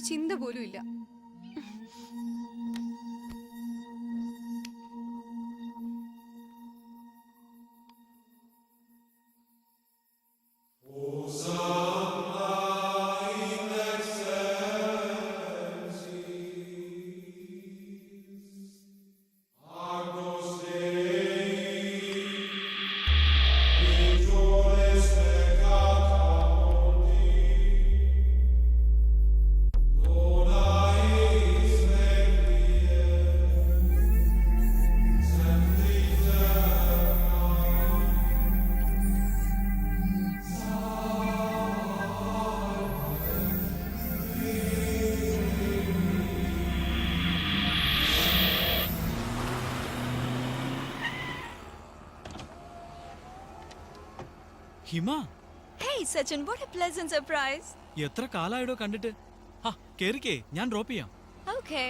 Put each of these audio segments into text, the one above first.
ചിന്ത പോലും ഇല്ല. ഹിമ, Hey Sachin, what a pleasant surprise. എത്ര കാലായിടോ കണ്ടിട്ട്. ഹാ, കേറിക്കേ, ഞാൻ ഡ്രോപ്പ് ചെയ്യാം. Okay.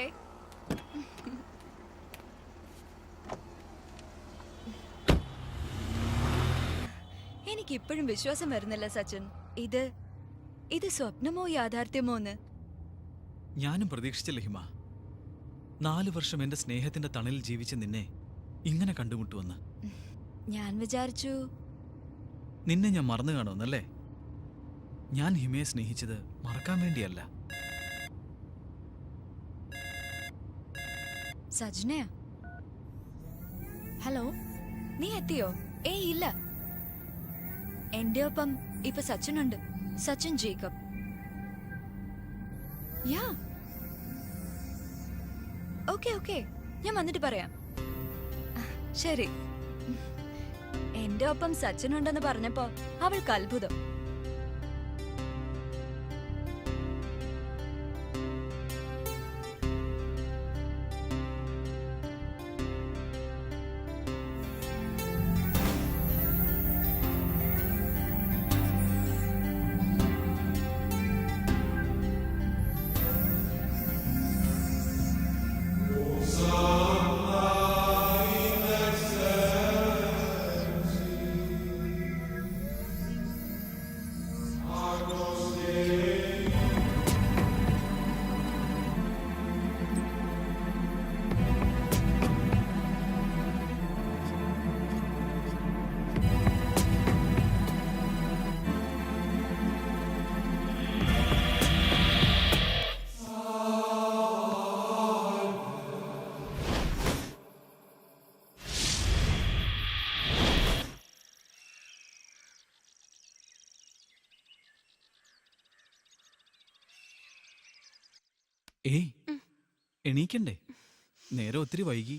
എനിക്ക് ഇപ്പോഴും വിശ്വാസം വരുന്നില്ല സച്ചിൻ. ഇത് സ്വപ്നമോ യാഥാർത്ഥ്യമോന്ന്. ഞാനും പ്രതീക്ഷിച്ചില്ല ഹിമ. 4 വർഷം എന്റെ സ്നേഹത്തിന്റെ തണലിൽ ജീവിച്ച നിന്നെ ഇങ്ങനെ കണ്ടുമുട്ടുവന്ന്. ഞാൻ വിചാരിച്ചു നിന്നെ ഞാൻ മറന്നു കാണുമെന്നല്ലേ? ഞാൻ ഹിമയെ സ്നേഹിച്ചത് മറക്കാൻ വേണ്ടിയല്ല. സജ്നയാ? ഹലോ, നീ എത്തിയോ? ഏയ് ഇല്ല, എന്റെ ഒപ്പം ഇപ്പൊ സച്ചിനുണ്ട്. സച്ചിൻ ജേക്കബ്. യാ, ഓക്കെ ഓക്കെ, ഞാൻ വന്നിട്ട് പറയാം. ശരി. എന്റെ ഒപ്പം സച്ചിനുണ്ടെന്ന് പറഞ്ഞപ്പോ അവൾക്ക് അത്ഭുതം. ഏയ്, എണീക്കണ്ടേ? നേരെ ഒത്തിരി വൈകി.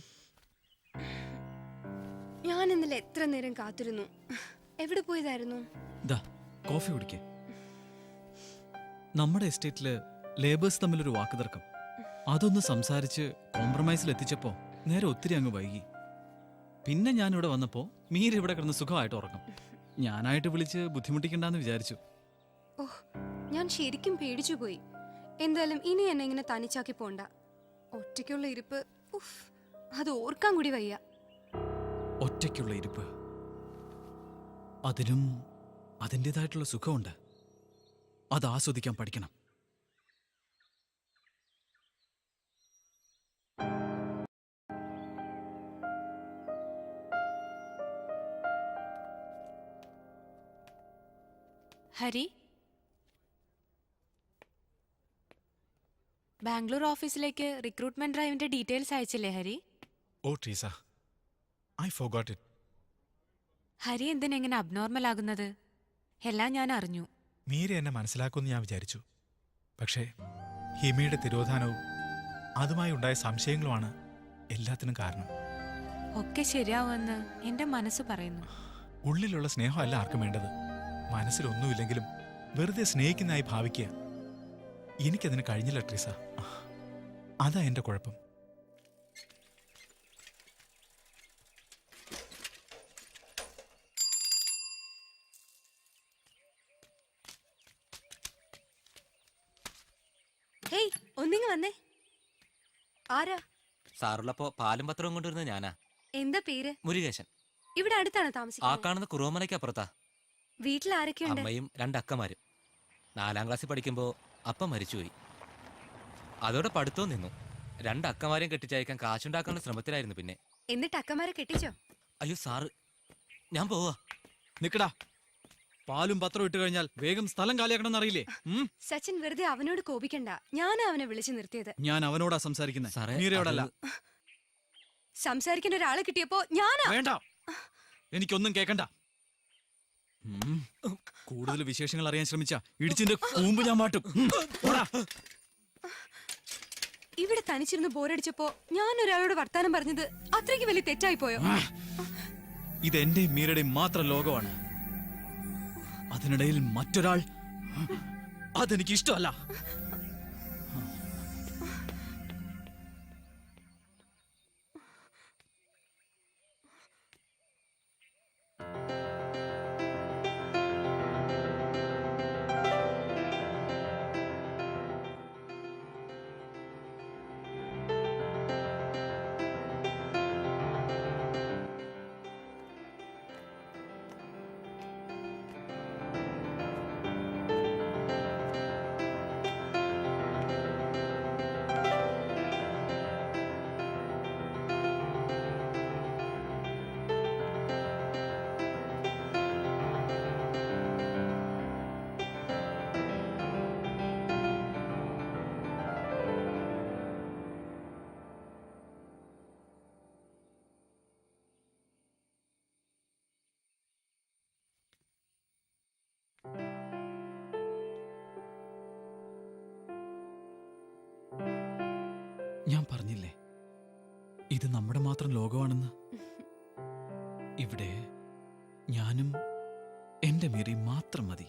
ഞാൻ ഇന്നലെ എത്ര നേരം കാത്തിരുന്നു. എവിടെ പോയതായിരുന്നു? ദാ, കോഫി കുടിക്കേ. നമ്മുടെ എസ്റ്റേറ്റില് ലേബേഴ്സ് തമ്മിലൊരു വാക്കുതർക്കം. അതൊന്ന് സംസാരിച്ച് കോംപ്രമൈസിൽ എത്തിച്ചപ്പോ നേരെ ഒത്തിരി അങ്ങ് വൈകി. പിന്നെ ഞാനിവിടെ വന്നപ്പോ മീര ഇവിടെ കിടന്ന് സുഖമായിട്ട് ഉറങ്ങും. ഞാനായിട്ട് വിളിച്ച് ബുദ്ധിമുട്ടിക്കണ്ടെന്ന് വിചാരിച്ചു. ഓഹ്, ഞാൻ ശരിക്കും പേടിച്ചു പോയി. എന്തായാലും ഇനി എന്നെ ഇങ്ങനെ തനിച്ചാക്കി പോണ്ട. ഒറ്റയ്ക്കുള്ള ഇരിപ്പ്, ഉഫ്, അത് ഓർക്കാൻ കൂടി വയ്യ. ഒറ്റയ്ക്കുള്ള ഇരിപ്പ്, അതിനും അതിൻ്റെതായിട്ടുള്ള സുഖമുണ്ട്. അത് ആസ്വദിക്കാൻ പഠിക്കണം. ഹരി, ബാംഗ്ലൂർ ഓഫീസിലേക്ക് റിക്രൂട്ട്മെന്റ് ഡ്രൈവിന്റെ ഡീറ്റെയിൽസ് അയച്ചില്ലേ Hari? Oh Treesa, I forgot it. Hari എന്തിനെങ്ങനെ അബ്നോർമൽ ആകുന്നത്? എല്ലാം ഞാൻ അറിഞ്ഞു. മീര എന്നെ മനസ്സിലാക്കുമെന്ന് ഞാൻ വിചാരിച്ചു. പക്ഷേ ഹിമയുടെ തിരോധാനവും അതുമായി ഉണ്ടായ സംശയങ്ങളുമാണ് എല്ലാത്തിനും കാരണം. ഒക്കെ ശരിയാവുമെന്ന് എന്റെ മനസ്സ് പറയുന്നു. ഉള്ളിലുള്ള സ്നേഹമല്ല ആർക്കും വേണ്ടത്. മനസ്സിലൊന്നുമില്ലെങ്കിലും വെറുതെ സ്നേഹിക്കുന്നതായി ഭാവിക്കുക. എനിക്കതിന് കഴിഞ്ഞില്ല ട്രീസ. അതാ എന്റെ കുഴപ്പം. ഹേയ്, ഒന്നിങ്ങ് വന്നേ. ആരാ? സാറുള്ളപ്പോ പാലും പത്രവും കൊണ്ടുവരുന്നത് ഞാനാ. എന്താ പേര്? മുരുകേശൻ. ഇവിടെ അടുത്താണ് ആ താമസിക്കുന്നത്? കാണുന്ന കുറവമലയ്ക്ക് അപ്പുറത്താ. വീട്ടിൽ ആരൊക്കെയുണ്ട്? അമ്മയും 2 അക്കമാരും. 4ാം ക്ലാസ്സിൽ പഠിക്കുമ്പോ അപ്പ മരിച്ചുപോയി. അതോടെ പഠിത്തവും നിന്നു. 2 അക്കമാരെയും കെട്ടിച്ചയക്കാൻ കാശുണ്ടാക്കാനുള്ള ശ്രമത്തിലായിരുന്നു പിന്നെ. എന്നിട്ട് അക്കമാരെ കെട്ടിച്ചോ? അയ്യോ സാറ്, ഞാൻ പോവാ. നിക്കടാ, പാലും പത്രവും ഇട്ട് കഴിഞ്ഞാൽ വേഗം സ്ഥലം കാലിയാക്കണമെന്ന് അറിയില്ലേ? സച്ചിൻ വെറുതെ അവനോട് കോപിക്കണ്ട. ഞാനാ അവനെ വിളിച്ചു നിർത്തിയത്. ഞാൻ അവനോടാ സംസാരിക്കുന്നത്, സാറേ, മീരയോടല്ല. സംസാരിക്കാൻ ഒരാളെ കിട്ടിയപ്പോ ഞാനാ. വേണ്ട, എനിക്കൊന്നും കേക്കണ്ട. കൂടുതൽ വിശേഷങ്ങൾ അറിയാൻ ശ്രമിച്ച ഇടിച്ചിന്റെ കൂമ്പ് ഞാൻ മാറ്റും. പോടാ. ഇവിടെ തനിച്ചിരുന്ന് ബോറടിച്ചപ്പോ ഞാൻ ഒരാളോട് വർത്താനം പറഞ്ഞത് അത്രയ്ക്ക് വലിയ തെറ്റായി പോയോ? ഇത് എന്റെയും മീരയുടെയും മാത്രം ലോകമാണ്. അതിനിടയിൽ മറ്റൊരാൾ, അതെനിക്ക് ഇഷ്ടമല്ല. ഞാൻ പറഞ്ഞില്ലേ, ഇത് നമ്മുടെ മാത്രം ലോകമാണെന്ന്. ഇവിടെ ഞാനും എന്റെ മീരയും മാത്രം മതി.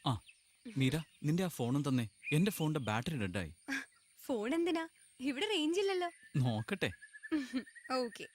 ആ മീര, നിന്റെ ആ ഫോണും തന്നെ. എന്റെ ഫോണിന്റെ ബാറ്ററി ഡെഡായി. ഫോൺ എന്തിനാ? ഇവിടെ റേഞ്ച് ഇല്ലല്ലോ. നോക്കട്ടെ. ഓക്കെ.